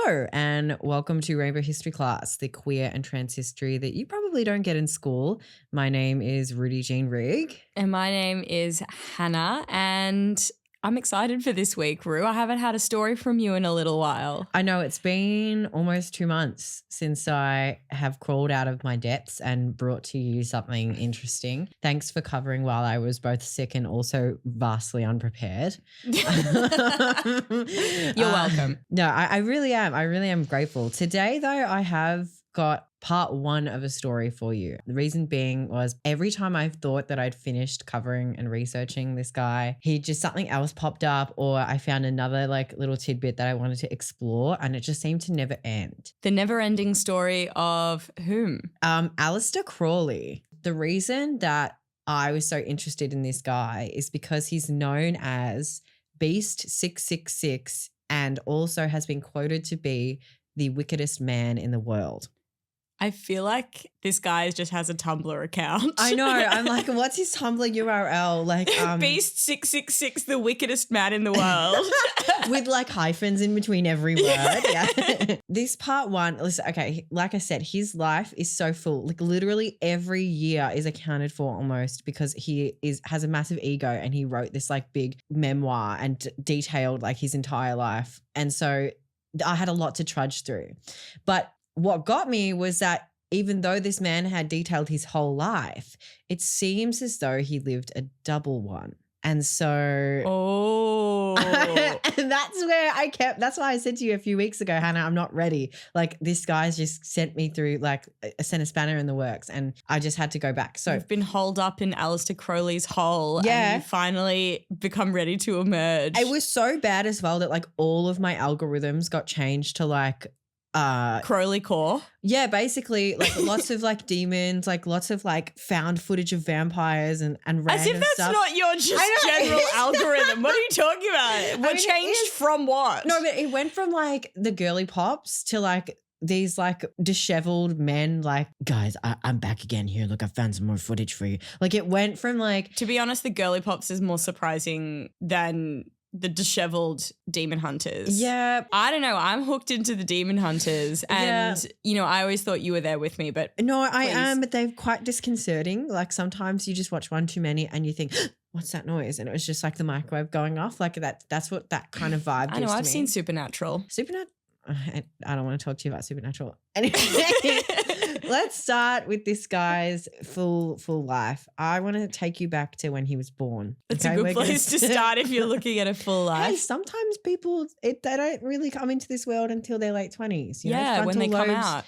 Hello and welcome to Rainbow History Class, the queer and trans history that you probably don't get in school. My name is Rudy Jean Rigg. And my name is Hannah, and I'm excited for this week, Rue. I haven't had a story from you in a little while. I know it's been almost 2 months since I have crawled out of my depths and brought to you something interesting. Thanks for covering while I was both sick and also vastly unprepared. You're welcome. No, I really am. I really am grateful. Today, though, I have got part one of a story for you. The reason being was every time I thought that I'd finished covering and researching this guy, something else popped up, or I found another little tidbit that I wanted to explore, and it just seemed to never end. The never-ending story of whom? Aleister Crowley. The reason that I was so interested in this guy is because he's known as Beast 666 and also has been quoted to be the wickedest man in the world. I feel like this guy just has a Tumblr account. I know. I'm like, what's his Tumblr URL? Beast 666, the wickedest man in the world. With hyphens in between every word. Yeah. This part one, listen, okay, like I said, his life is so full. Literally every year is accounted for almost because he has a massive ego and he wrote this big memoir and detailed his entire life. And so I had a lot to trudge through. But what got me was that even though this man had detailed his whole life, it seems as though he lived a double one. And so, and that's why I said to you a few weeks ago, Hannah, I'm not ready. This guy's just sent me through sent a spanner in the works, and I just had to go back. So you've been holed up in Aleister Crowley's hole, yeah, and you finally become ready to emerge. It was so bad as well that all of my algorithms got changed to Crowley core. Yeah, basically lots of demons, lots of found footage of vampires and random as if that's stuff. not your just general algorithm. What are you talking about? What changed from what? No, but it went from the girly pops to these disheveled men guys, I'm back again here. Look, I found some more footage for you. It went from To be honest, the girly pops is more surprising than the disheveled demon hunters. Yeah. I don't know. I'm hooked into the demon hunters and, I always thought you were there with me, but no, I am, but they're quite disconcerting. Sometimes you just watch one too many and you think, what's that noise? And it was just the microwave going off. That's what that kind of vibe gives to me. I know, I've seen Supernatural. I don't want to talk to you about Supernatural. Anyway, let's start with this guy's full life. I want to take you back to when he was born. That's a good place to start if you're looking at a full life. Hey, sometimes people, they don't really come into this world until their late 20s. When they come out.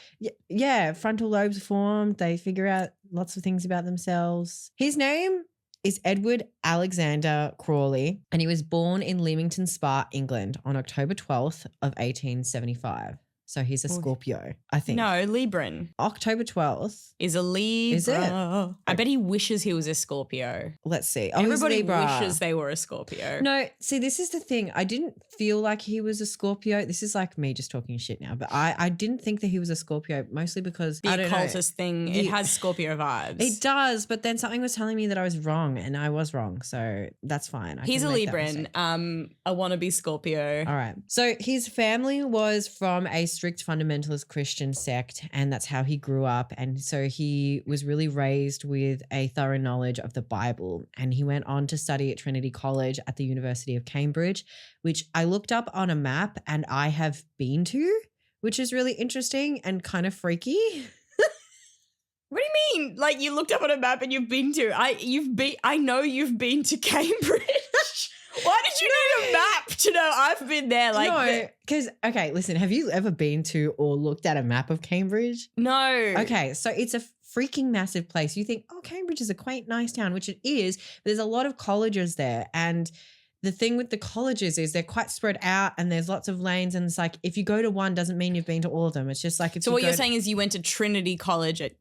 Yeah, frontal lobes formed. They figure out lots of things about themselves. His name is Edward Alexander Crowley, and he was born in Leamington Spa, England on October 12th of 1875. So he's a Scorpio, I think. No, Libran. October 12th. Is a Libra. Is it? I bet he wishes he was a Scorpio. Let's see. Everybody wishes they were a Scorpio. No, see, this is the thing. I didn't feel like he was a Scorpio. This is me just talking shit now, but I didn't think that he was a Scorpio, mostly because the occultist thing, it has Scorpio vibes. It does, but then something was telling me that I was wrong, and I was wrong, so that's fine. He's a Libran, a wannabe Scorpio. All right. So his family was from a strict fundamentalist Christian sect, and that's how he grew up. And so he was really raised with a thorough knowledge of the Bible, and he went on to study at Trinity College at the University of Cambridge, which I looked up on a map and I have been to, which is really interesting and kind of freaky. What do you mean? You looked up on a map and you've been to? I know you've been to Cambridge. Why did you need a map to know I've been there? No, because, okay, listen, have you ever been to or looked at a map of Cambridge? No. Okay, so it's a freaking massive place. You think, oh, Cambridge is a quaint, nice town, which it is, but there's a lot of colleges there. And the thing with the colleges is they're quite spread out and there's lots of lanes, and it's if you go to one doesn't mean you've been to all of them. It's just if So what you're saying is you went to Trinity College at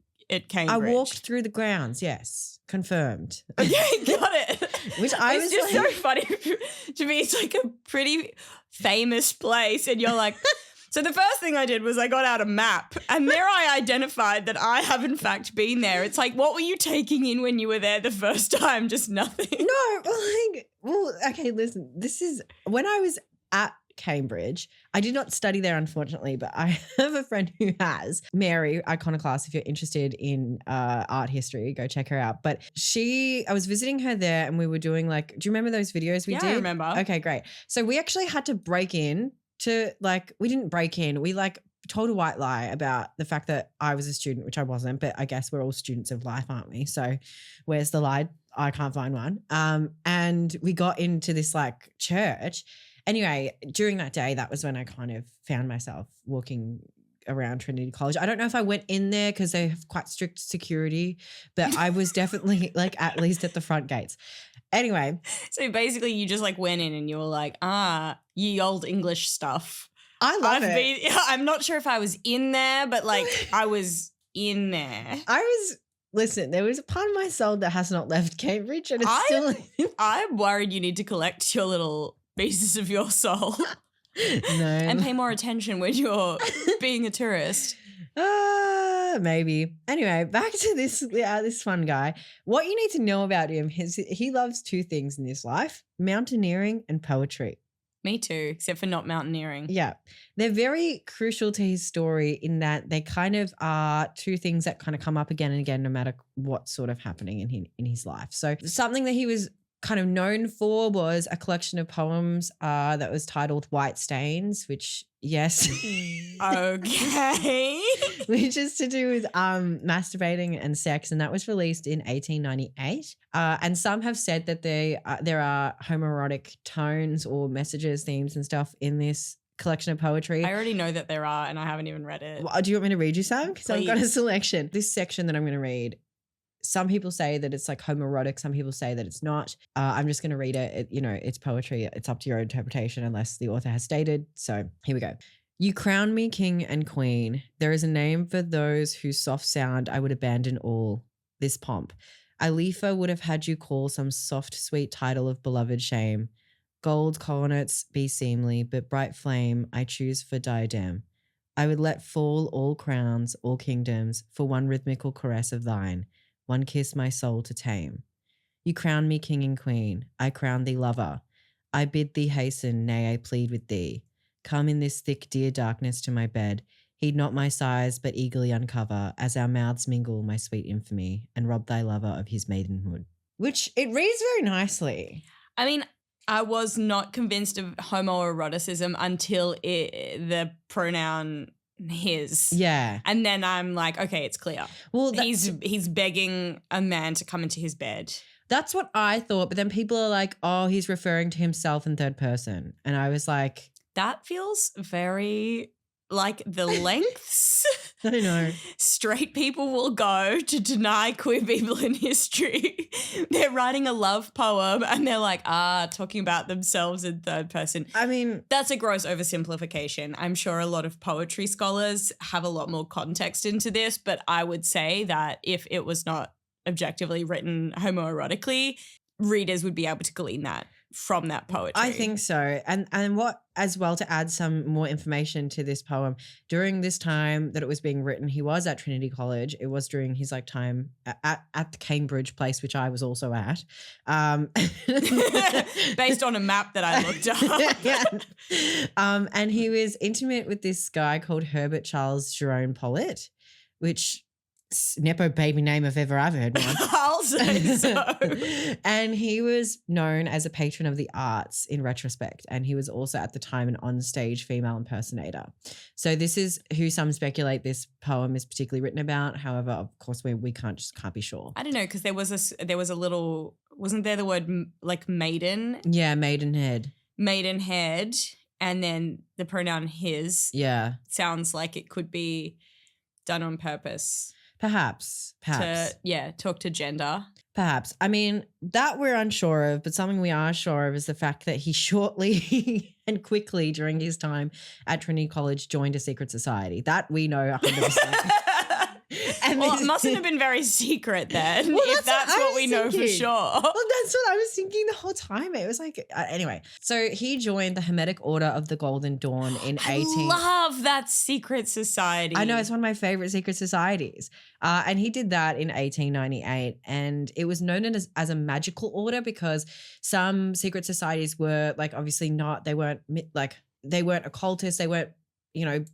Cambridge. I walked through the grounds, yes. Confirmed. Okay, got it. Which I was just so funny to me. It's a pretty famous place, and you're like, so the first thing I did was I got out a map, and there I identified that I have in fact been there. It's what were you taking in when you were there the first time? Just nothing. No, okay, listen, this is when I was at Cambridge. I did not study there, unfortunately, but I have a friend who has. Mary, Iconoclast, if you're interested in art history, go check her out. But I was visiting her there and we were doing do you remember those videos we did? I remember. Okay, great. So we actually had to break in to we didn't break in. We told a white lie about the fact that I was a student, which I wasn't, but I guess we're all students of life, aren't we? So where's the lie? I can't find one. And we got into this church. Anyway, during that day, that was when I kind of found myself walking around Trinity College. I don't know if I went in there because they have quite strict security, but I was definitely at least at the front gates. Anyway. So basically you just went in and you were ye old English stuff. I love it. I'm not sure if I was in there, but I was in there. Listen, there was a part of my soul that has not left Cambridge and it's still. I'm worried you need to collect your little pieces of your soul. No. And pay more attention when you're being a tourist. Maybe. Anyway, back to this fun guy. What you need to know about him is he loves two things in his life, mountaineering and poetry. Me too, except for not mountaineering. Yeah. They're very crucial to his story in that they kind of are two things that kind of come up again and again no matter what's sort of happening in his life. So something that he was kind of known for was a collection of poems that was titled White Stains, which, yes. Okay. Which is to do with masturbating and sex, and that was released in 1898. And some have said that there are homoerotic tones or messages, themes and stuff in this collection of poetry. I already know that there are, and I haven't even read it. Well, do you want me to read you some? Because I've got a selection. This section that I'm going to read, some people say that it's homoerotic. Some people say that it's not. I'm just going to read it. It's poetry. It's up to your interpretation unless the author has stated. So here we go. You crown me king and queen. There is a name for those whose soft sound I would abandon all. This pomp. Aleister would have had you call some soft, sweet title of beloved shame. Gold coronets be seemly, but bright flame I choose for diadem. I would let fall all crowns, all kingdoms, for one rhythmical caress of thine, one kiss my soul to tame. You crown me king and queen, I crown thee lover. I bid thee hasten, nay, I plead with thee. Come in this thick dear darkness to my bed, heed not my sighs, but eagerly uncover, as our mouths mingle my sweet infamy, and rob thy lover of his maidenhood. Which, it reads very nicely. I mean, I was not convinced of homoeroticism until the pronoun his. Yeah. And then I'm like, okay, it's clear. Well, he's begging a man to come into his bed. That's what I thought, but then people are like, oh, he's referring to himself in third person. And I was like, that feels very like the lengths I know straight people will go to deny queer people in history. They're writing a love poem and they're talking about themselves in third person. I mean, that's a gross oversimplification. I'm sure a lot of poetry scholars have a lot more context into this, but I would say that if it was not objectively written homoerotically, readers would be able to glean that from that poetry. I think so. And what, as well, to add some more information to this poem, during this time that it was being written, he was at Trinity College. It was during his time at the Cambridge place, which I was also at. Based on a map that I looked up. Yeah. And he was intimate with this guy called Herbert Charles Jerome Pollitt, which nepo baby name if ever I've heard one. I'll say so. And he was known as a patron of the arts in retrospect, and he was also at the time an onstage female impersonator. So this is who some speculate this poem is particularly written about. However, of course, we can't be sure. I don't know, because there was a little, wasn't there the word maiden? Yeah, maidenhead, and then the pronoun his. Yeah, sounds like it could be done on purpose. Perhaps. To talk to gender. Perhaps. I mean, that we're unsure of, but something we are sure of is the fact that he shortly and quickly during his time at Trinity College joined a secret society. That we know 100%. Well, it mustn't have been very secret then, well, if that's what we know for sure. Well, that's what I was thinking the whole time. It was anyway. So he joined the Hermetic Order of the Golden Dawn in I love that secret society. I know, it's one of my favorite secret societies. And he did that in 1898. And it was known as a magical order because some secret societies were obviously not, they weren't they weren't occultists. They weren't,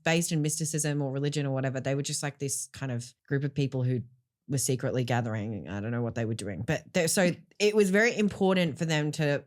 based in mysticism or religion or whatever. They were just like this kind of group of people who were secretly gathering. I don't know what they were doing, but so it was very important for them to,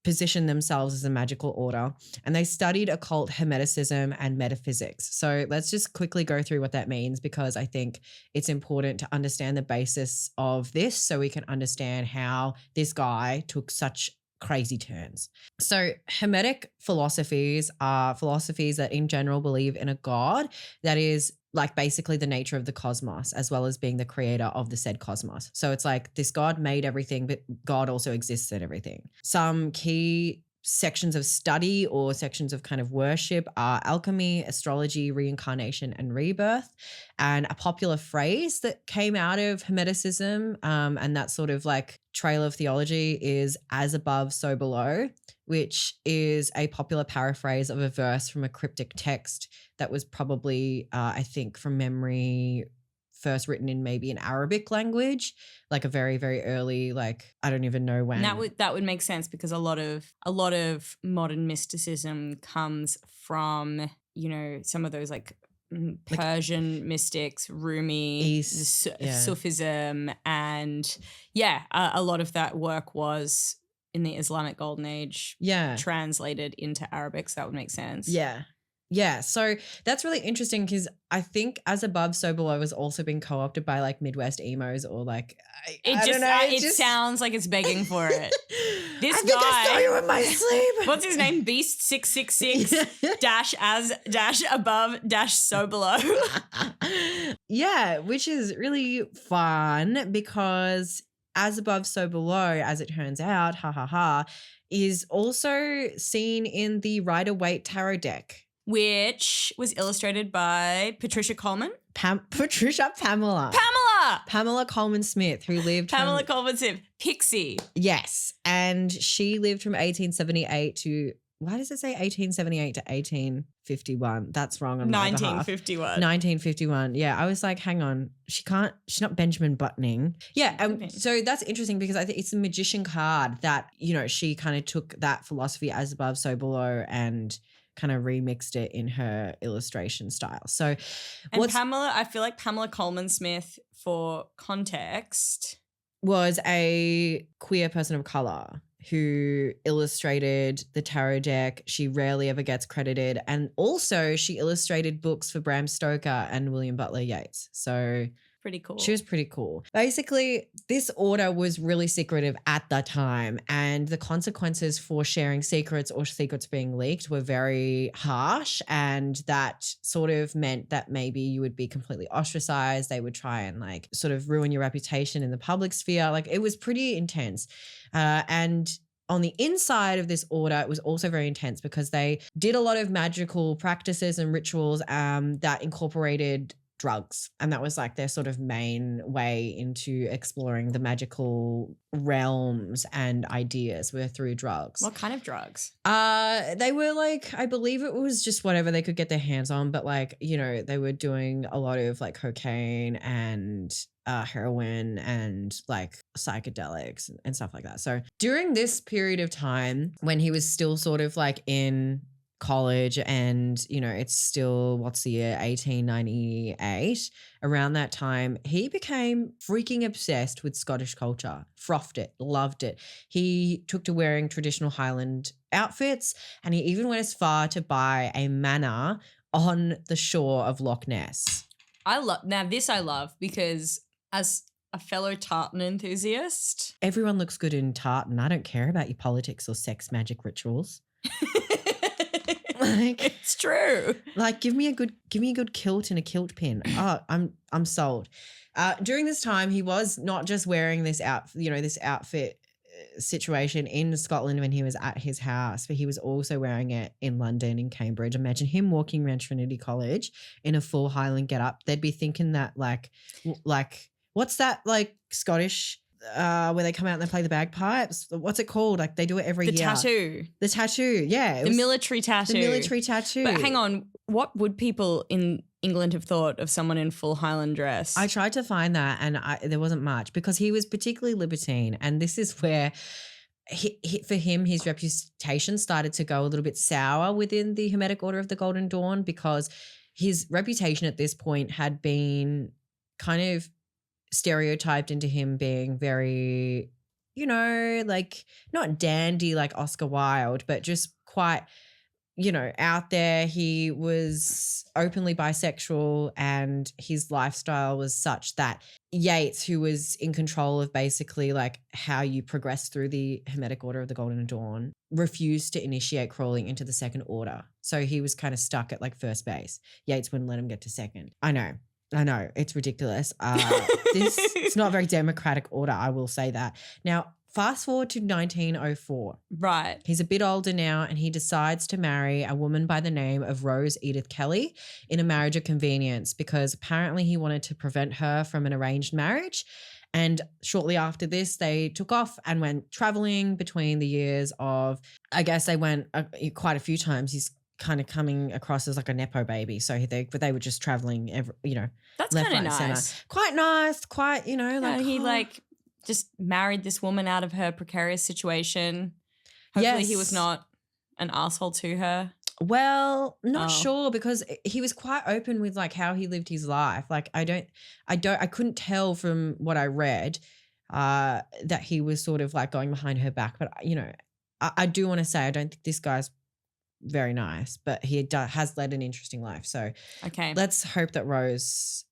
position themselves as a magical order. And they studied occult hermeticism and metaphysics. So let's just quickly go through what that means, because I think it's important to understand the basis of this so we can understand how this guy took such crazy turns. So Hermetic philosophies are philosophies that in general believe in a god that is like basically the nature of the cosmos, as well as being the creator of the said cosmos. So it's like this God made everything, but God also exists in everything. Some key sections of study or sections of kind of worship are alchemy, astrology, reincarnation, and rebirth. And a popular phrase that came out of Hermeticism and that sort of like trail of theology is as above, so below, which is a popular paraphrase of a verse from a cryptic text that was probably, I think from memory, first written in maybe an Arabic language, like a very, very early, like I don't even know when. And that would make sense because a lot of modern mysticism comes from, some of those like Persian mystics, Rumi, Sufism, and a lot of that work was in the Islamic Golden Age translated into Arabic, so that would make sense. Yeah, so that's really interesting because I think as above, so below has also been co-opted by like Midwest emos or like I don't know. It sounds like it's begging for it. This I think guy, I saw you in my sleep. What's his name? Beast 666 dash as dash above dash so below. Yeah, which is really fun because as above, so below, as it turns out, is also seen in the Rider-Waite Tarot deck. Which was illustrated by Patricia Coleman. Pamela Coleman Smith, who lived Pamela Coleman Smith, Pixie. Yes, and she lived from 1878 to, why does it say 1878 to 1851? That's wrong on my behalf. 1951. Yeah, I was like, hang on, she's not Benjamin Buttoning. Yeah, so that's interesting because I think it's a magician card that, she kind of took that philosophy as above, so below and kind of remixed it in her illustration style. So, I feel like Pamela Coleman Smith, for context, was a queer person of color who illustrated the tarot deck. She rarely ever gets credited. And also she illustrated books for Bram Stoker and William Butler Yeats. So pretty cool. She was pretty cool. Basically, this order was really secretive at the time, and the consequences for sharing secrets or secrets being leaked were very harsh, and that sort of meant that maybe you would be completely ostracized. They would try and like sort of ruin your reputation in the public sphere. Like it was pretty intense. And on the inside of this order, it was also very intense because they did a lot of magical practices and rituals that incorporated drugs. And that was like their sort of main way into exploring the magical realms and ideas were through drugs. What kind of drugs? They were like, I believe it was just whatever they could get their hands on, but like, they were doing a lot of like cocaine and heroin and like psychedelics and stuff like that. So during this period of time when he was still sort of like in college and it's still, what's the year, 1898, around that time he became freaking obsessed with Scottish culture, frothed it, loved it. He took to wearing traditional Highland outfits, and he even went as far to buy a manor on the shore of Loch Ness. I love because as a fellow tartan enthusiast, everyone looks good in tartan. I don't care about your politics or sex magic rituals. Like, it's true. Like, give me a good kilt and a kilt pin. Oh, I'm sold. During this time, he was not just wearing this outfit situation in Scotland when he was at his house, but he was also wearing it in London, in Cambridge. Imagine him walking around Trinity College in a full Highland getup. They'd be thinking that like what's that like Scottish where they come out and they play the bagpipes? What's it called? Like they do it every year. The tattoo, yeah. The military tattoo. But hang on, what would people in England have thought of someone in full Highland dress? I tried to find that and there wasn't much because he was particularly libertine, and this is where for him, his reputation started to go a little bit sour within the Hermetic Order of the Golden Dawn, because his reputation at this point had been kind of stereotyped into him being very, like not dandy like Oscar Wilde, but just quite, out there. He was openly bisexual, and his lifestyle was such that Yeats, who was in control of basically like how you progress through the Hermetic Order of the Golden Dawn, refused to initiate Crowley into the Second Order. So he was kind of stuck at like first base. Yeats wouldn't let him get to second. I know. It's ridiculous. It's not a very democratic order, I will say that. Now, fast forward to 1904. Right. He's a bit older now, and he decides to marry a woman by the name of Rose Edith Kelly in a marriage of convenience, because apparently he wanted to prevent her from an arranged marriage. And shortly after this, they took off and went traveling between the years of, I guess they went quite a few times. He's kind of coming across as like a Nepo baby. So they were just traveling, That's left, kind of right, nice. center. Quite nice, quite, he just married this woman out of her precarious situation. Hopefully he was not an asshole to her. Well, not sure, because he was quite open with like how he lived his life. Like I couldn't tell from what I read that he was sort of like going behind her back. But I do want to say I don't think this guy's very nice, but he has led an interesting life. So let's hope that Rose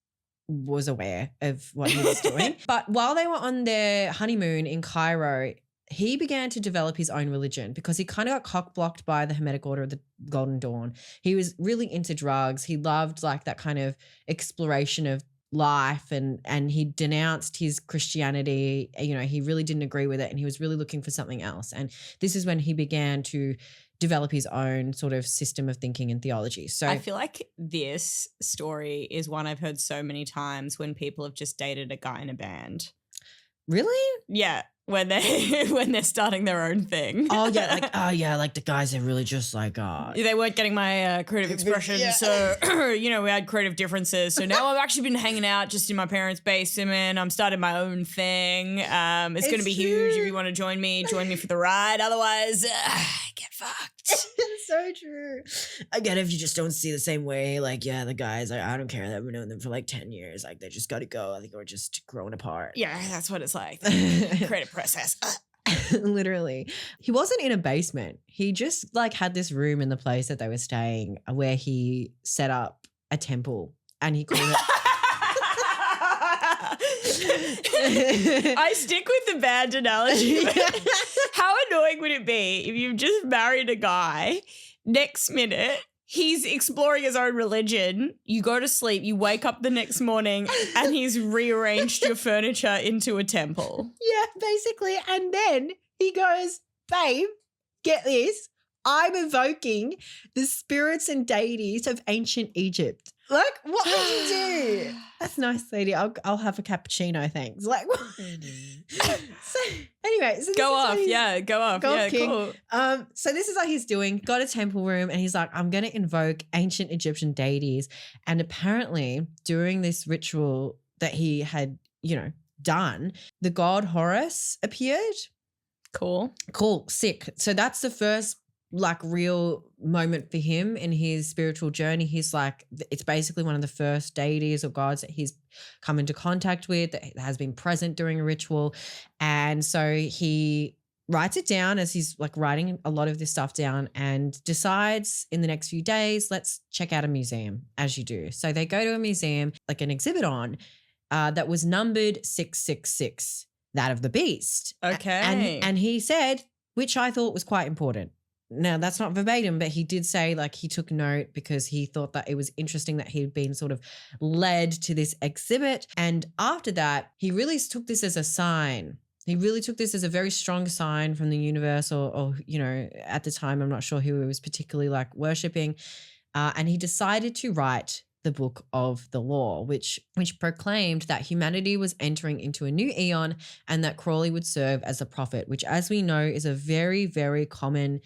was aware of what he was doing. But while they were on their honeymoon in Cairo, he began to develop his own religion, because he kind of got cock-blocked by the Hermetic Order of the Golden Dawn. He was really into drugs. He loved like that kind of exploration of life, and he denounced his Christianity. He really didn't agree with it, and he was really looking for something else. And this is when he began to develop his own sort of system of thinking and theology. So I feel like this story is one I've heard so many times when people have just dated a guy in a band. Really? Yeah. When they're starting their own thing. Like the guys are really just like they weren't getting my creative expression, so we had creative differences. So now I've actually been hanging out just in my parents' basement. I'm starting my own thing. It's going to be huge. If you want to join me for the ride. Otherwise, get fucked. It's so true. Again, if you just don't see the same way, like, the guys, I don't care that we've known them for like 10 years. Like, they just got to go. I think we're just growing apart. Yeah, that's what it's like. Creative process. Literally. He wasn't in a basement. He just like had this room in the place that they were staying where he set up a temple, and he called it. I stick with the band analogy. How annoying would it be if you've just married a guy, next minute he's exploring his own religion, you go to sleep, you wake up the next morning, and he's rearranged your furniture into a temple. Yeah, basically. And then he goes, babe, get this. I'm evoking the spirits and deities of ancient Egypt. Like, what would you do? That's nice, lady. I'll have a cappuccino, thanks. Like, what? So, anyway. So go off. Yeah, King. Cool. So this is what he's doing. Got a temple room, and he's like, I'm going to invoke ancient Egyptian deities. And apparently during this ritual that he had, done, the god Horus appeared. Cool. Sick. So that's the first like real moment for him in his spiritual journey. He's like, it's basically one of the first deities or gods that he's come into contact with, that has been present during a ritual. And so he writes it down as he's like writing a lot of this stuff down, and decides in the next few days, let's check out a museum, as you do. So they go to a museum, like an exhibit on, that was numbered 666, that of the beast. Okay. And he said, which I thought was quite important. Now, that's not verbatim, but he did say like he took note because he thought that it was interesting that he'd been sort of led to this exhibit. And after that, he really took this as a sign. He really took this as a very strong sign from the universe, or at the time, I'm not sure who he was particularly like worshipping. And he decided to write the Book of the Law, which proclaimed that humanity was entering into a new eon, and that Crowley would serve as a prophet, which, as we know, is a very, very common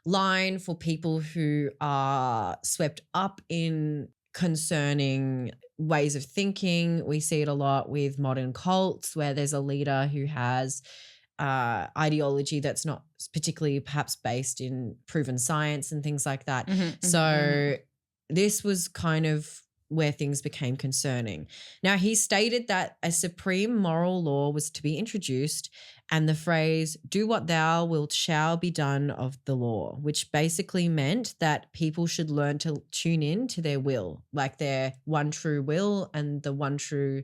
line for people who are swept up in concerning ways of thinking. We see it a lot with modern cults, where there's a leader who has ideology that's not particularly perhaps based in proven science and things like that. This was kind of where things became concerning. Now, he stated that a supreme moral law was to be introduced, and the phrase, do what thou wilt shall be done of the law, which basically meant that people should learn to tune in to their will, like their one true will and the one true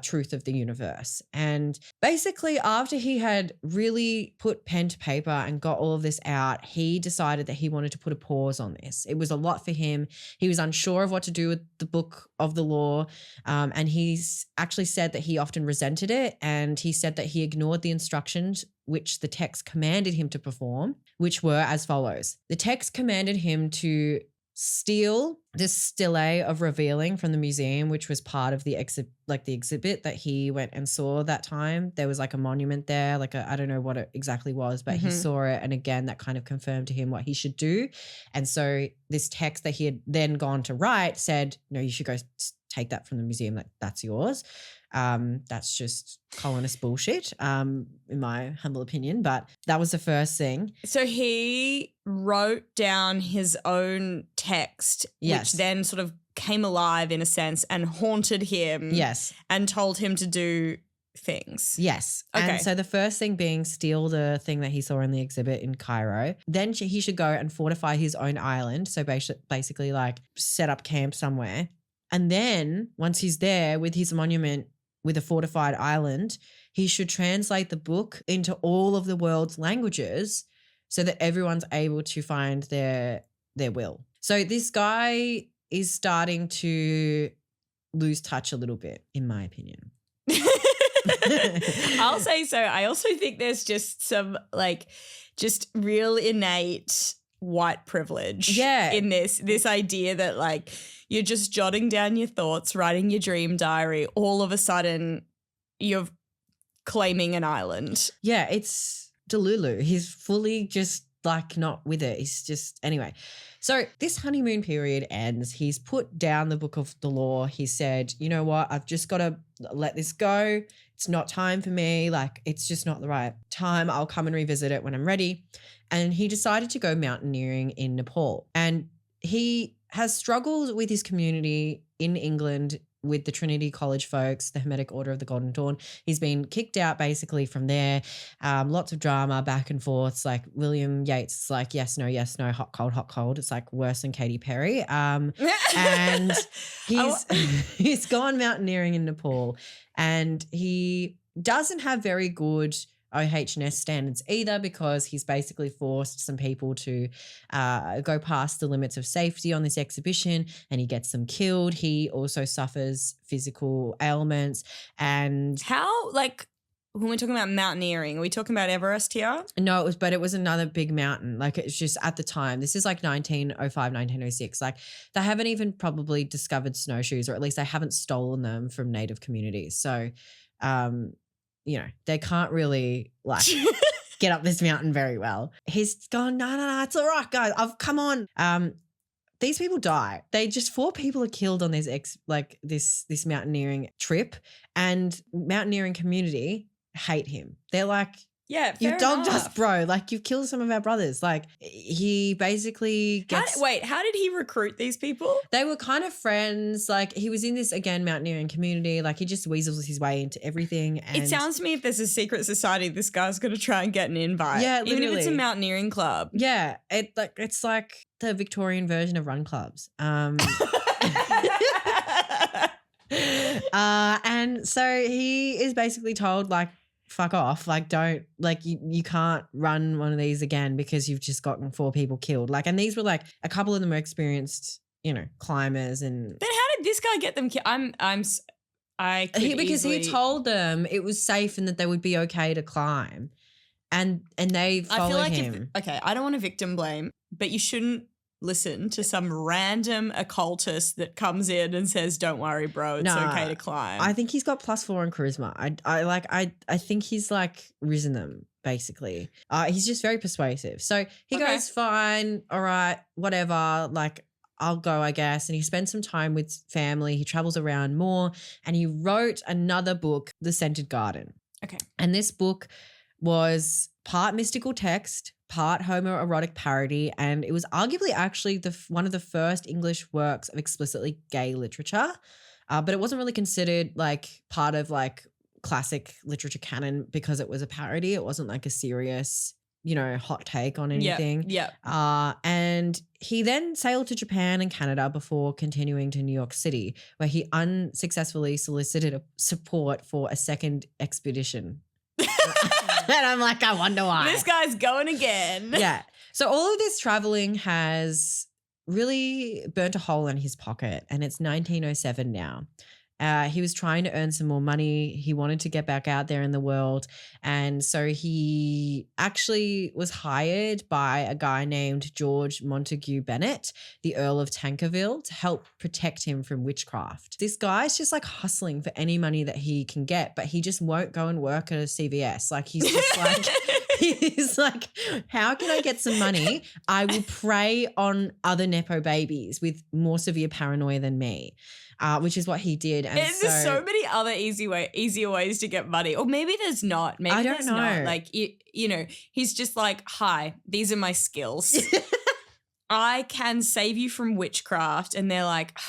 truth of the universe. And basically, after he had really put pen to paper and got all of this out, he decided that he wanted to put a pause on this. It was a lot for him. He was unsure of what to do with the book of the law. And he's actually said that he often resented it. And he said that he ignored the instructions which the text commanded him to perform, which were as follows. The text commanded him to steal this stele of revealing from the museum, which was part of the exhibit that he went and saw that time. There was like a monument there, I don't know what it exactly was, but he saw it. And again, that kind of confirmed to him what he should do. And so this text that he had then gone to write said, no, you should go take that from the museum. That's yours. That's just colonist bullshit, in my humble opinion. But that was the first thing. So he wrote down his own text, which then sort of came alive in a sense and haunted him. Yes. And told him to do things. Yes. Okay. And so the first thing being steal the thing that he saw in the exhibit in Cairo. Then he should go and fortify his own island. So basically like set up camp somewhere. And then once he's there with his monument with a fortified island, he should translate the book into all of the world's languages so that everyone's able to find their will. So this guy is starting to lose touch a little bit, in my opinion. I'll say so. I also think there's just some just real innate white privilege in this idea that like you're just jotting down your thoughts, writing your dream diary, all of a sudden you're claiming an island. Yeah, it's Delulu. He's fully just like not with it. He's just, anyway. So this honeymoon period ends. He's put down the book of the law. He said, you know what? I've just got to let this go. It's not time for me. Like, it's just not the right time. I'll come and revisit it when I'm ready. And he decided to go mountaineering in Nepal. And he has struggled with his community in England with the Trinity College folks, the Hermetic Order of the Golden Dawn. He's been kicked out basically from there. Lots of drama back and forths. Like William Yeats is like, yes, no, hot, cold. It's like worse than Katy Perry. And he's gone mountaineering in Nepal, and he doesn't have very good OHS standards either, because he's basically forced some people to go past the limits of safety on this exhibition, and he gets them killed. He also suffers physical ailments. And how, like, when we're talking about mountaineering, are we talking about Everest here? No, it was another big mountain. Like, it's just at the time, this is like 1905, 1906. Like, they haven't even probably discovered snowshoes, or at least they haven't stolen them from native communities. So, you know, they can't really like get up this mountain very well. He's gone, no, it's all right, guys. I've come on. These people die. 4 people are killed on this this mountaineering trip, and mountaineering community hate him. They're like, yeah, you dogged us, bro. Like, you've killed some of our brothers. Like, he basically gets... How did he recruit these people? They were kind of friends. Like, he was in this, again, mountaineering community. Like, he just weasels his way into everything. And it sounds to me if there's a secret society, this guy's going to try and get an invite. Yeah, literally. Even if it's a mountaineering club. Yeah, it's like the Victorian version of run clubs. And so he is basically told, like, fuck off, like, don't, like, you can't run one of these again because you've just gotten 4 people killed. Like, and these were like, a couple of them were experienced, you know, climbers. And then how did this guy get them killed? Because he told them it was safe and that they would be okay to climb, and they followed him. I don't want to victim blame, but you shouldn't listen to some random occultist that comes in and says, don't worry, bro, it's okay to climb. I think he's got +4 in charisma. I think he's like risen them, basically. He's just very persuasive. So he goes, fine, all right, whatever, like, I'll go, I guess. And he spends some time with family. He travels around more, and he wrote another book, The Scented Garden. Okay. And this book was part mystical text, part homoerotic parody, and it was arguably actually one of the first English works of explicitly gay literature. But it wasn't really considered like part of like classic literature canon because it was a parody. It wasn't like a serious, hot take on anything. Yeah. And he then sailed to Japan and Canada before continuing to New York City, where he unsuccessfully solicited support for a second expedition. And I'm like, I wonder why. This guy's going again. Yeah. So all of this traveling has really burnt a hole in his pocket, and it's 1907 now. He was trying to earn some more money. He wanted to get back out there in the world. And so he actually was hired by a guy named George Montague Bennett, the Earl of Tankerville, to help protect him from witchcraft. This guy's just like hustling for any money that he can get, but he just won't go and work at a CVS. Like he's just like, he's like, how can I get some money? I will prey on other Nepo babies with more severe paranoia than me. Which is what he did. And there's so many other easier ways to get money. Or maybe there's not. Maybe I don't there's know. not. Like, he's just like, hi, these are my skills. I can save you from witchcraft. And they're like,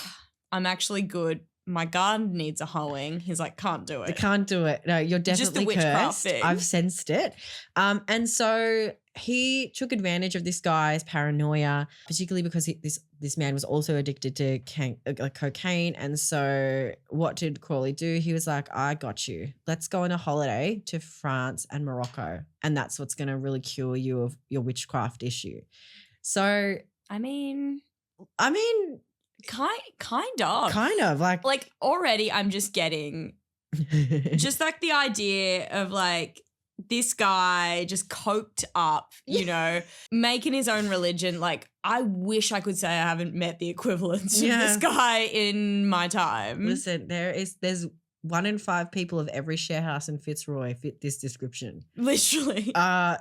I'm actually good. My garden needs a hoeing. He's like, can't do it. I can't do it. No, you're definitely just the witchcraft cursed. thing. I've sensed it. And so he took advantage of this guy's paranoia, particularly because this man was also addicted to cocaine. And so what did Crowley do? He was like, I got you. Let's go on a holiday to France and Morocco. And that's what's going to really cure you of your witchcraft issue. So, I mean, kind of like already I'm just getting just like the idea of like this guy just coked up, making his own religion. Like I wish I could say I haven't met the equivalents of this guy in my time. Listen, there's 1 in 5 people of every sharehouse in Fitzroy fit this description. Literally.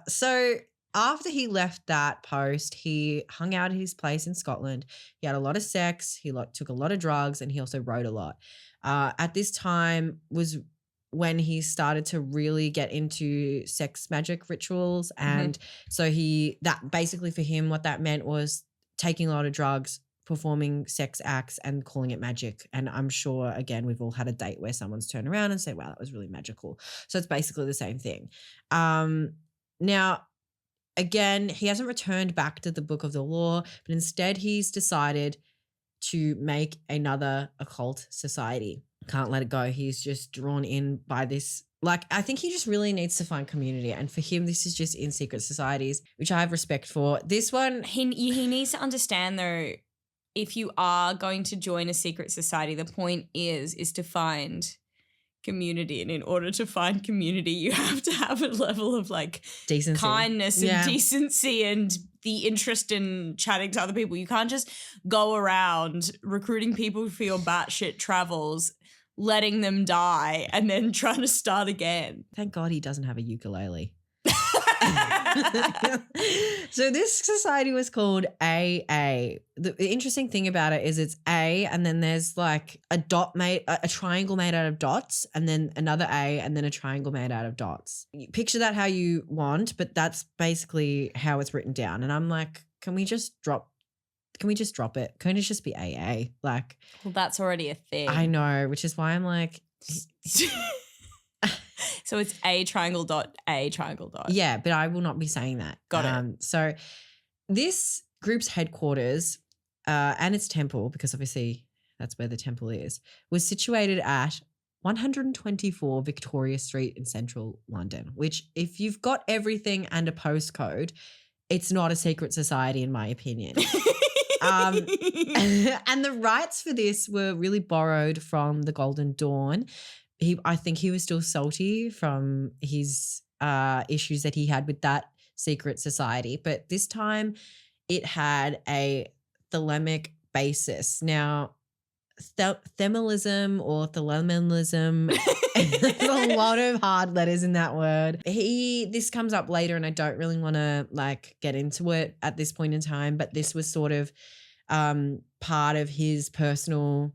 So after he left that post, he hung out at his place in Scotland. He had a lot of sex. He took a lot of drugs, and he also wrote a lot. At this time was when he started to really get into sex magic rituals. And so that basically for him, what that meant was taking a lot of drugs, performing sex acts and calling it magic. And I'm sure, again, we've all had a date where someone's turned around and said, wow, that was really magical. So it's basically the same thing. Now, again, he hasn't returned back to the Book of the Law, but instead he's decided to make another occult society. Can't let it go. He's just drawn in by this. Like, I think he just really needs to find community. And for him, this is just in secret societies, which I have respect for. This one. He needs to understand, though, if you are going to join a secret society, the point is to find community. And in order to find community, you have to have a level of like decency, kindness and decency and the interest in chatting to other people. You can't just go around recruiting people for your batshit travels, letting them die and then trying to start again. Thank God he doesn't have a ukulele. So this society was called AA. The interesting thing about it is it's A, and then there's like a triangle made out of dots, and then another A, and then a triangle made out of dots. Picture that how you want, but that's basically how it's written down. And I'm like, can we just drop it? Can it just be AA? Like, well, that's already a thing. I know, which is why I'm like, so it's A triangle dot. Yeah, but I will not be saying that. Got it. So this group's headquarters and its temple, because obviously that's where the temple is, was situated at 124 Victoria Street in central London, which if you've got everything and a postcode, it's not a secret society in my opinion. And the rights for this were really borrowed from the Golden Dawn. I think he was still salty from his issues that he had with that secret society, but this time it had a thelemic basis. Now, themalism or thelemism, there's a lot of hard letters in that word. This comes up later, and I don't really want to like get into it at this point in time, but this was sort of part of his personal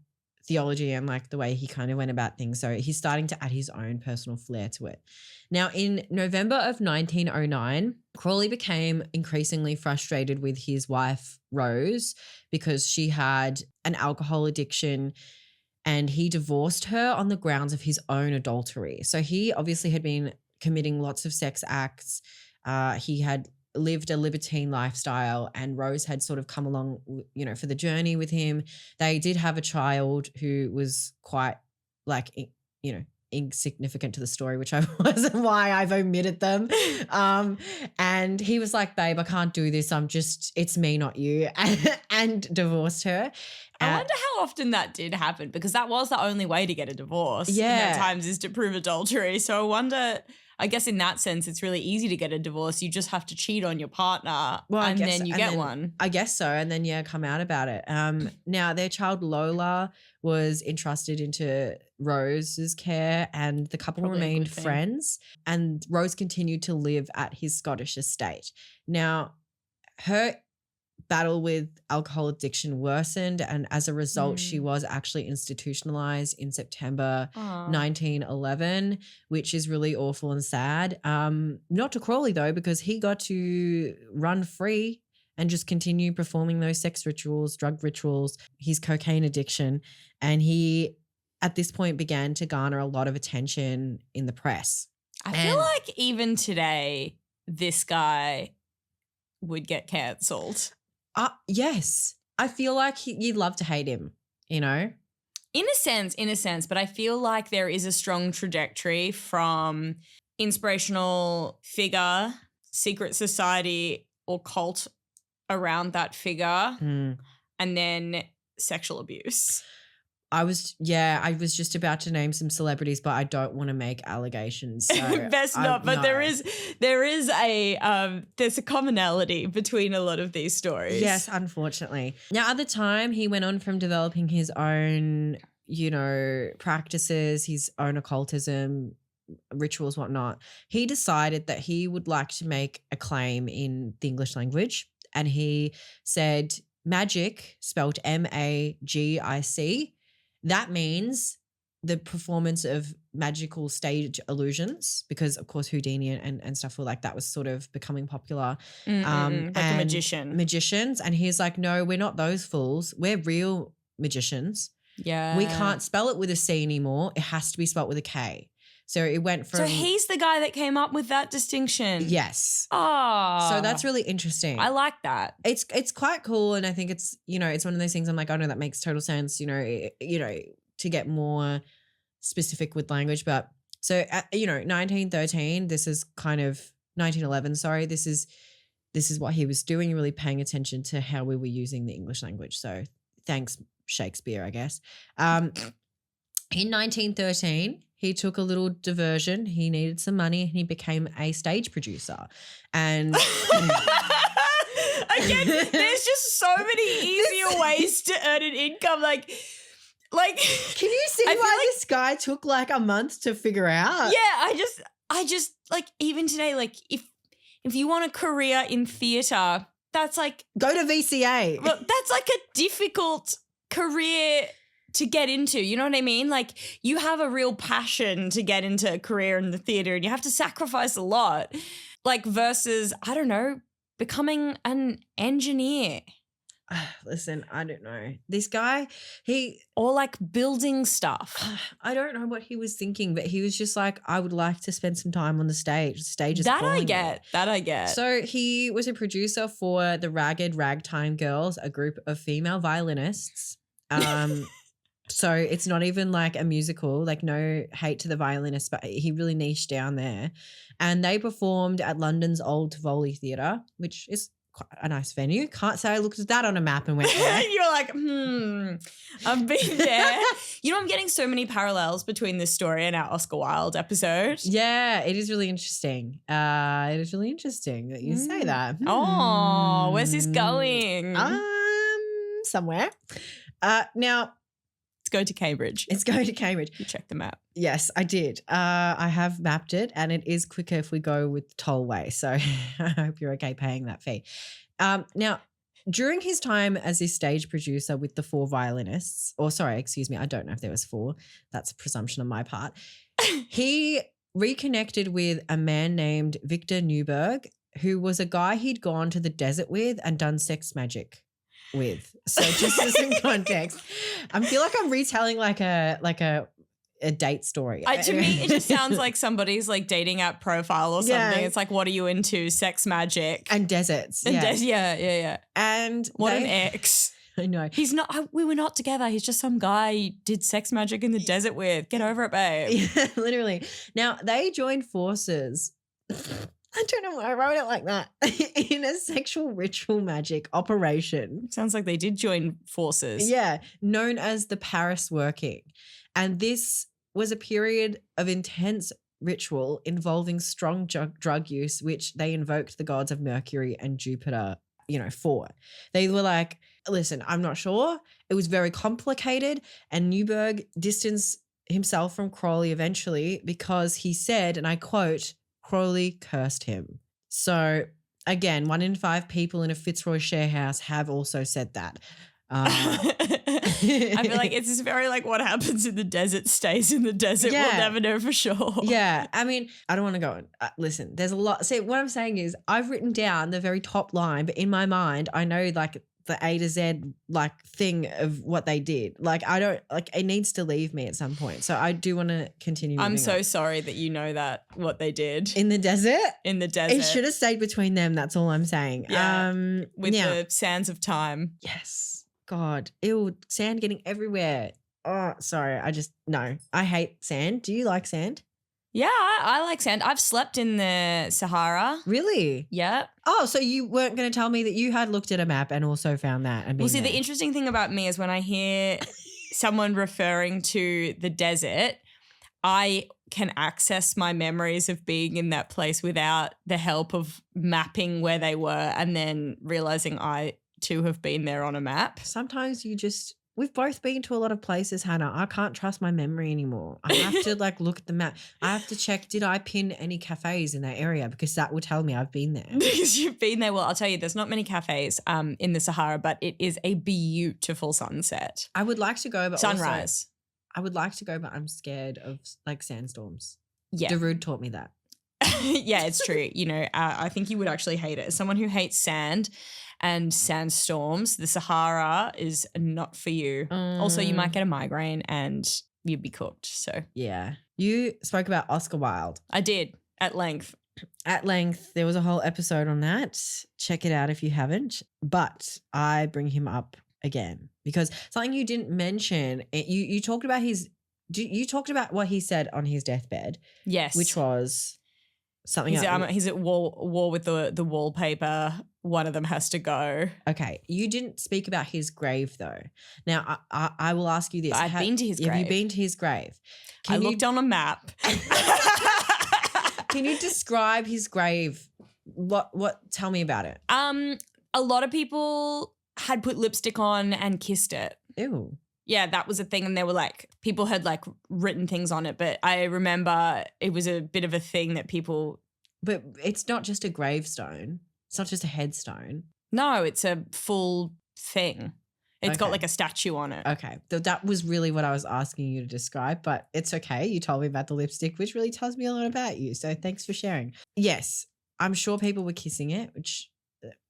theology and like the way he kind of went about things. So he's starting to add his own personal flair to it. Now, in November of 1909, Crowley became increasingly frustrated with his wife, Rose, because she had an alcohol addiction and he divorced her on the grounds of his own adultery. So he obviously had been committing lots of sex acts. He had lived a libertine lifestyle and Rose had sort of come along, you know, for the journey with him. They did have a child who was quite like, you know, insignificant to the story, which I wasn't why I've omitted them. And he was like, babe, I can't do this. It's me, not you. And divorced her. I wonder how often that did happen because that was the only way to get a divorce. Yeah. At times is to prove adultery. So I wonder, I guess in that sense, it's really easy to get a divorce. You just have to cheat on your partner then you get one. I guess so. And then, come out about it. Now, their child Lola was entrusted into Rose's care and the couple remained friends and Rose continued to live at his Scottish estate. Now, her battle with alcohol addiction worsened and as a result she was actually institutionalized in September 1911, which is really awful and sad. Not to Crowley though, because he got to run free and just continue performing those sex rituals, drug rituals, his cocaine addiction, and he at this point began to garner a lot of attention in the press. I feel like even today this guy would get cancelled. Yes. I feel like you'd love to hate him, you know? In a sense, but I feel like there is a strong trajectory from inspirational figure, secret society or cult around that figure, and then sexual abuse. I was just about to name some celebrities, but I don't want to make allegations. So Best not. But no. there is there's a commonality between a lot of these stories. Yes, unfortunately. Now, at the time, he went on from developing his own, you know, practices, his own occultism, rituals, whatnot. He decided that he would like to make a claim in the English language, and he said Magik, spelled Magic. That means the performance of magical stage illusions, because of course Houdini and stuff were like that was sort of becoming popular. Like a magician. Magicians. And he's like, no, we're not those fools. We're real magicians. Yeah. We can't spell it with a C anymore. It has to be spelled with a K. So it went from... So he's the guy that came up with that distinction. Yes. Oh. So that's really interesting. I like that. It's quite cool, and I think it's, you know, it's one of those things I'm like, oh no, that makes total sense, you know, to get more specific with language. But so, 1913, this is kind of 1911, sorry, this is what he was doing, really paying attention to how we were using the English language. So thanks, Shakespeare, I guess. In 1913, he took a little diversion. He needed some money and he became a stage producer. And again, there's just so many easier ways to earn an income. Like, can you see why this guy took like a month to figure out? Yeah, I just like even today, like if you want a career in theatre, that's like go to VCA. Well, that's like a difficult career to get into, you know what I mean? Like you have a real passion to get into a career in the theatre and you have to sacrifice a lot, like versus, I don't know, becoming an engineer. Listen, I don't know. This guy, or like building stuff. I don't know what he was thinking, but he was just like, I would like to spend some time on the stage. The stage is that calling I get. So he was a producer for the Ragged Ragtime Girls, a group of female violinists. So it's not even like a musical, like no hate to the violinists, but he really niched down there. And they performed at London's Old Tivoli Theatre, which is quite a nice venue. Can't say I looked at that on a map and went there. You're like, I've been there. You know, I'm getting so many parallels between this story and our Oscar Wilde episode. Yeah, it is really interesting. It is really interesting that you say that. Oh, where's this going? Somewhere. Now, It's going to Cambridge. It's going to Cambridge. You checked the map. Yes, I did. I have mapped it and it is quicker if we go with tollway. So I hope you're okay paying that fee. Now, during his time as this stage producer with the 4 violinists, or sorry, excuse me, I don't know if there was 4. That's a presumption on my part. He reconnected with a man named Victor Newberg, who was a guy he'd gone to the desert with and done sex magic with. So just as some context, I feel like I'm retelling like a date story. To me, it just sounds like somebody's like dating app profile or something. Yeah. It's like, what are you into? Sex magic. And deserts. And Yeah. yeah. And What an ex. I know. He's not, we were not together. He's just some guy you did sex magic in the desert with. Get over it, babe. Yeah, literally. Now, they joined forces. I don't know why I wrote it like that. In a sexual ritual magic operation. Sounds like they did join forces. Yeah, known as the Paris Working. And this was a period of intense ritual involving strong drug use, which they invoked the gods of Mercury and Jupiter, for. They were like, listen, I'm not sure. It was very complicated. And Newberg distanced himself from Crowley eventually because he said, and I quote, Crowley cursed him. So again, 1 in 5 people in a Fitzroy sharehouse have also said that. I feel like it's just very like what happens in the desert stays in the desert. Yeah. We'll never know for sure. Yeah. I mean, I don't want to go on. Listen, there's a lot. See, what I'm saying is I've written down the very top line, but in my mind, I know like the A to Z like thing of what they did. Like I don't like it needs to leave me at some point. So I do want to continue. I'm moving so on. sorry that you know that what they did In the desert? in the desert. It should have stayed between them. That's all I'm saying. Yeah, with now, the sands of time. yes. God. Ew. Sand getting everywhere. Oh, sorry. No. I hate sand. Do you like sand? Yeah, I like sand. I've slept in the Sahara. Really? Yeah. Oh, so you weren't going to tell me that you had looked at a map and also found that and been Well, see, there. the interesting thing about me is when I hear someone referring to the desert, I can access my memories of being in that place without the help of mapping where they were and then realizing I too have been there on a map. Sometimes we've both been to a lot of places, Hannah. I can't trust my memory anymore. I have to like look at the map. I have to check, did I pin any cafes in that area? Because that will tell me I've been there. Because you've been there. Well, I'll tell you, there's not many cafes in the Sahara, but it is a beautiful sunset. I would like to go, but Sunrise. I would like to go, but I'm scared of like sandstorms. Yeah. Darude taught me that. Yeah, it's true. I think you would actually hate it. As someone who hates sand and sandstorms, the Sahara is not for you. Also, you might get a migraine and you'd be cooked. So Yeah. You spoke about Oscar Wilde. I did at length. At length, there was a whole episode on that. Check it out if you haven't. But I bring him up again because something you didn't mention, you talked about you talked about what he said on his deathbed. Yes. Which was something he's at war with the wallpaper. One of them has to go. Okay. You didn't speak about his grave though. Now, I will ask you this. I've been to his grave. Have you been to his grave? I looked on a map. Can you describe his grave? Tell me about it. A lot of people had put lipstick on and kissed it. Ew. Yeah, that was a thing. And they were like, people had like written things on it. But I remember it was a bit of a thing that people. But it's not just a gravestone. It's not just a headstone. No, it's a full thing. It's got Okay. like a statue on it. Okay. That was really what I was asking you to describe, but it's okay. You told me about the lipstick, which really tells me a lot about you. So thanks for sharing. Yes, I'm sure people were kissing it, which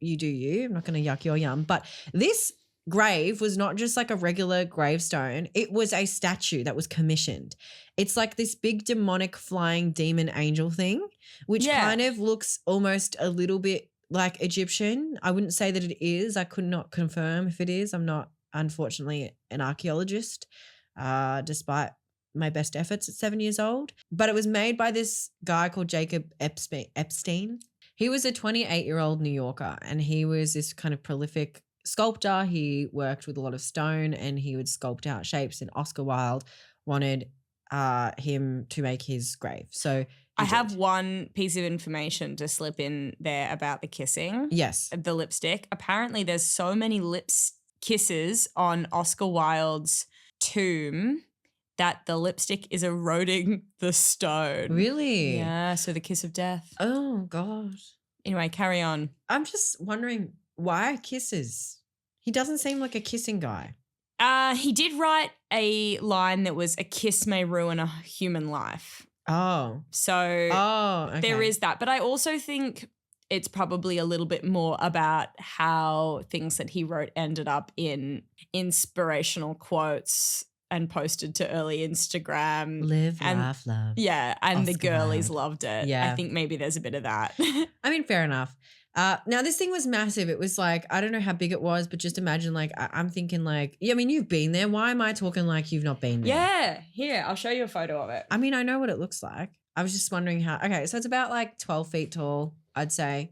you do you. I'm not going to yuck your yum. But this grave was not just like a regular gravestone. It was a statue that was commissioned. It's like this big demonic flying demon angel thing, which kind of looks almost a little bit like Egyptian. I wouldn't say that it is. I could not confirm if it is. I'm not, unfortunately, an archaeologist, despite my best efforts at 7 years old. But it was made by this guy called Jacob Epstein. He was a 28-year-old New Yorker, and he was this kind of prolific sculptor. He worked with a lot of stone, and he would sculpt out shapes, and Oscar Wilde wanted him to make his grave. So I have one piece of information to slip in there about the kissing. Yes. The lipstick. Apparently there's so many kisses on Oscar Wilde's tomb that the lipstick is eroding the stone. Really? Yeah, so the kiss of death. Oh, God. Anyway, carry on. I'm just wondering Why kisses? He doesn't seem like a kissing guy. He did write a line that was, "A kiss may ruin a human life." Oh. So okay. there is that. But I also think it's probably a little bit more about how things that he wrote ended up in inspirational quotes and posted to early Instagram. Live, laugh, love. Yeah, and the Oscar girlies Wilde. loved it. Yeah. I think maybe there's a bit of that. I mean, fair enough. Now this thing was massive. It was like, I don't know how big it was, but just imagine like, I'm thinking like, yeah, I mean, you've been there. Why am I talking like you've not been there? Yeah, here, I'll show you a photo of it. I mean, I know what it looks like. I was just wondering how, okay, so it's about like 12 feet tall, I'd say.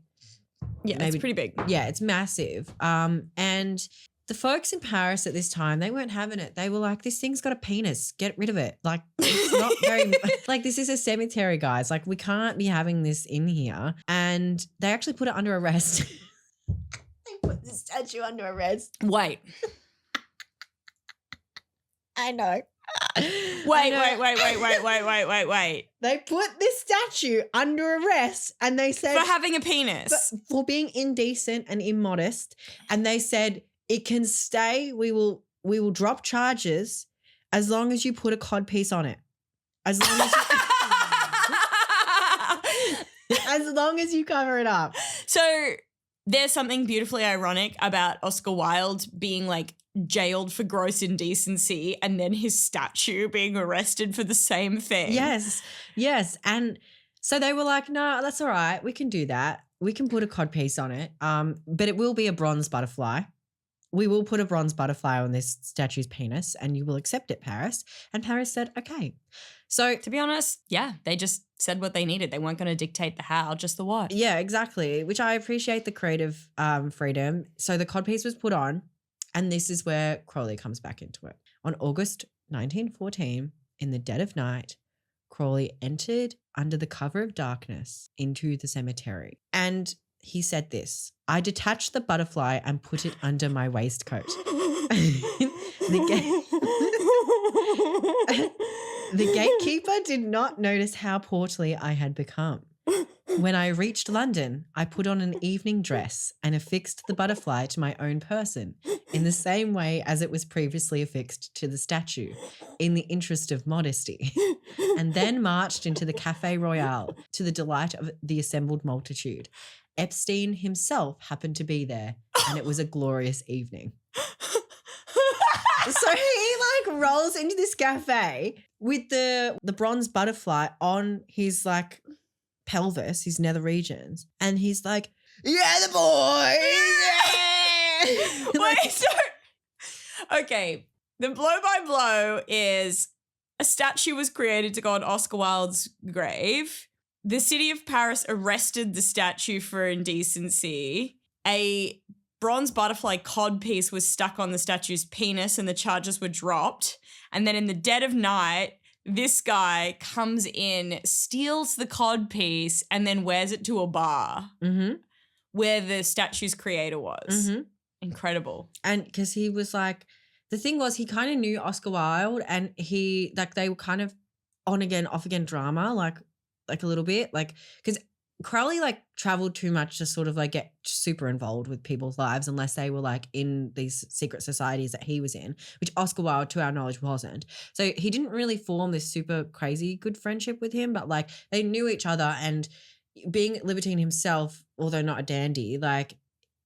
Yeah, Maybe, it's pretty big. Yeah, it's massive. And the folks in Paris at this time, they weren't having it. They were like, this thing's got a penis. Get rid of it. Like, it's not very, like, this is a cemetery, guys. Like, we can't be having this in here. And they actually put it under arrest. They put the statue under arrest. Wait. I know. Wait. They put this statue under arrest and they said, For having a penis. for being indecent and immodest. And they said, it can stay. We will drop charges as long as you put a codpiece on it. As long as you, as long as you cover it up. So there's something beautifully ironic about Oscar Wilde being like jailed for gross indecency and then his statue being arrested for the same thing. Yes. And so they were like, no, that's all right. We can do that. We can put a codpiece on it. But it will be a bronze butterfly. We will put a bronze butterfly on this statue's penis and you will accept it, Paris. And Paris said, okay. So to be honest, yeah, they just said what they needed. They weren't going to dictate the how, just the what. Yeah, exactly, which I appreciate the creative freedom. So the codpiece was put on and this is where Crowley comes back into it. On August 1914, in the dead of night, Crowley entered under the cover of darkness into the cemetery. And he said this, I detached the butterfly and put it under my waistcoat. The gatekeeper did not notice how portly I had become. When I reached London, I put on an evening dress and affixed the butterfly to my own person in the same way as it was previously affixed to the statue, in the interest of modesty, and then marched into the Café Royal to the delight of the assembled multitude. Epstein himself happened to be there, and it was a glorious evening. So he like rolls into this cafe with the bronze butterfly on his like pelvis, his nether regions, and he's like, yeah, the boys. Yeah! Wait, so okay, the blow by blow is a statue was created to go on Oscar Wilde's grave. The city of Paris arrested the statue for indecency. A bronze butterfly codpiece was stuck on the statue's penis and the charges were dropped. And then in the dead of night, this guy comes in, steals the codpiece, and then wears it to a bar where the statue's creator was. Incredible. And because he was like, the thing was, he kind of knew Oscar Wilde and he, like, they were kind of on again, off again drama, like a little bit, like, because Crowley like traveled too much to sort of like get super involved with people's lives unless they were like in these secret societies that he was in, which Oscar Wilde, to our knowledge, wasn't. So he didn't really form this super crazy good friendship with him, but like they knew each other, and being libertine himself, although not a dandy, like,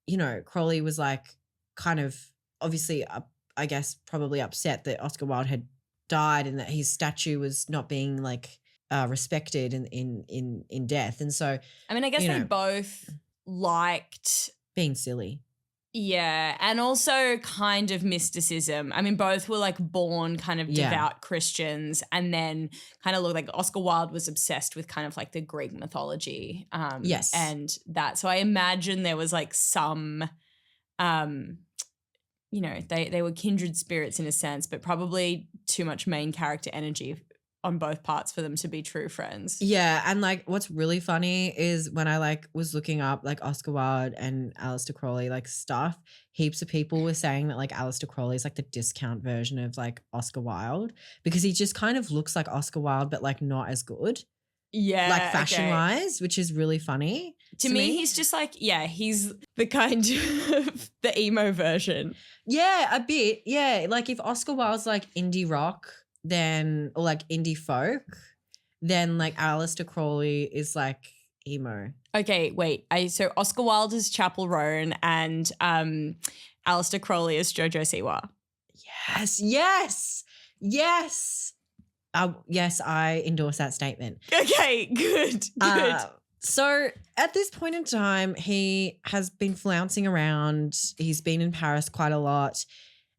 you know, Crowley was like kind of obviously, I guess, probably upset that Oscar Wilde had died and that his statue was not being like respected in death. And so I mean, I guess they both liked being silly. Yeah, and also kind of mysticism. I mean, both were like born kind of devout Christians, and then kind of looked like Oscar Wilde was obsessed with kind of like the Greek mythology. Yes. And that. So I imagine there was like some, you know, they were kindred spirits in a sense, but probably too much main character energy on both parts for them to be true friends. Yeah, and like what's really funny is when I like was looking up like Oscar Wilde and Aleister Crowley like stuff, heaps of people were saying that like Aleister Crowley is like the discount version of like Oscar Wilde because he just kind of looks like Oscar Wilde but like not as good. Yeah. like fashion okay. wise, which is really funny. To me, he's just like, yeah, he's the kind of the emo version. Yeah, a bit. Yeah. Like if Oscar Wilde's like indie rock, then or like indie folk, then like Aleister Crowley is like emo. Okay, wait. So Oscar Wilde is Chapel Roan and Aleister Crowley is Jojo Siwa. Yes. Yes, I endorse that statement. Okay, good. So at this point in time, he has been flouncing around. He's been in Paris quite a lot.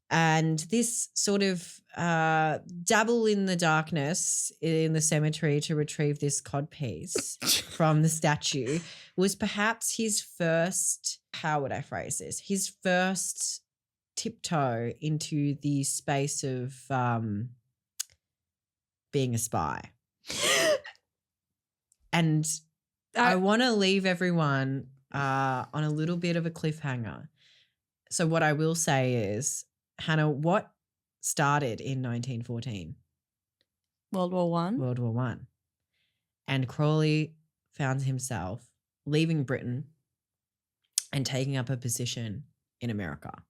And this sort of dabble in the darkness in the cemetery to retrieve this codpiece from the statue was perhaps his first, how would I phrase this? His first tiptoe into the space of being a spy. And I want to leave everyone on a little bit of a cliffhanger. So what I will say is, Hannah, what started in 1914? World War One. World War One. And Crowley found himself leaving Britain and taking up a position in America.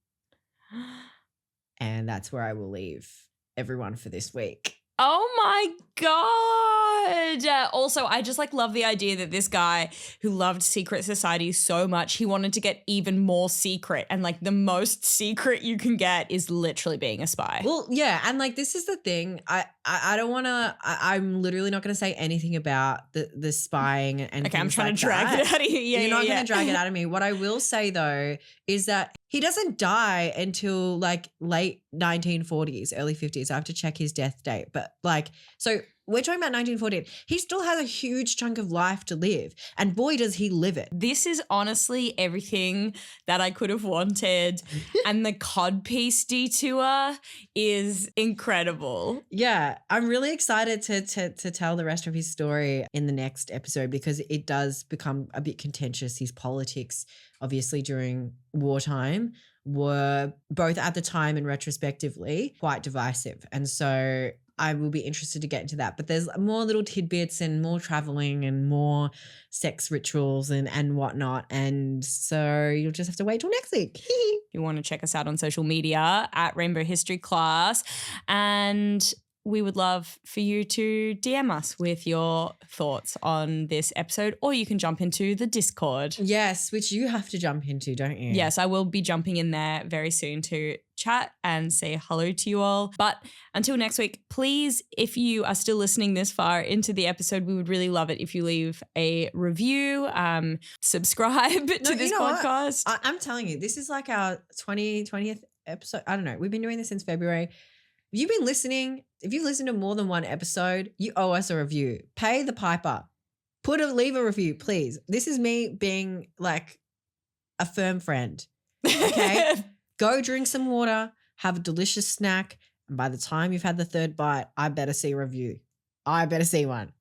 And that's where I will leave everyone for this week. Oh my God. Also, I just like love the idea that this guy who loved secret societies so much, he wanted to get even more secret. And like the most secret you can get is literally being a spy. Well, yeah. And like, this is the thing. I don't want to, I'm literally not going to say anything about the spying and okay, I'm trying like to drag it out of you. Yeah, You're not going to drag it out of of me. What I will say though, is that he doesn't die until like late 1940s, early 50s. I have to check his death date. But like, so we're talking about 1914. He still has a huge chunk of life to live. And boy, does he live it. This is honestly everything that I could have wanted. And the codpiece detour is incredible. Yeah, I'm really excited to tell the rest of his story in the next episode because it does become a bit contentious. His politics, obviously during wartime, were both at the time and retrospectively quite divisive. And so I will be interested to get into that. But there's more little tidbits and more traveling and more sex rituals and whatnot. And so you'll just have to wait till next week. You want to check us out on social media at Rainbow History Class. And we would love for you to DM us with your thoughts on this episode, or you can jump into the Discord. Yes, which you have to jump into, don't you? Yes, I will be jumping in there very soon to chat and say hello to you all. But until next week, please, if you are still listening this far into the episode, we would really love it if you leave a review, subscribe to this podcast. I'm telling you, this is like our 20th episode. I don't know. We've been doing this since February. If you've been listening, if you've listened to more than one episode, you owe us a review. Pay the piper. Leave a review, please. This is me being like a firm friend. Okay? Go drink some water, have a delicious snack, and by the time you've had the third bite, I better see a review. I better see one.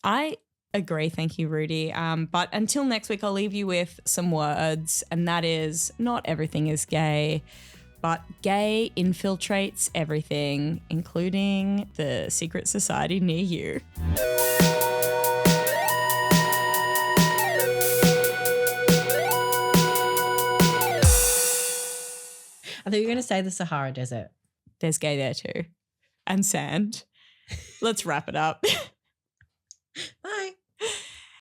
I agree. Thank you, Rudy. But until next week, I'll leave you with some words, and that is, not everything is gay. But gay infiltrates everything, including the secret society near you. I thought you were going to say the Sahara Desert. There's gay there too. And sand. Let's wrap it up. Bye.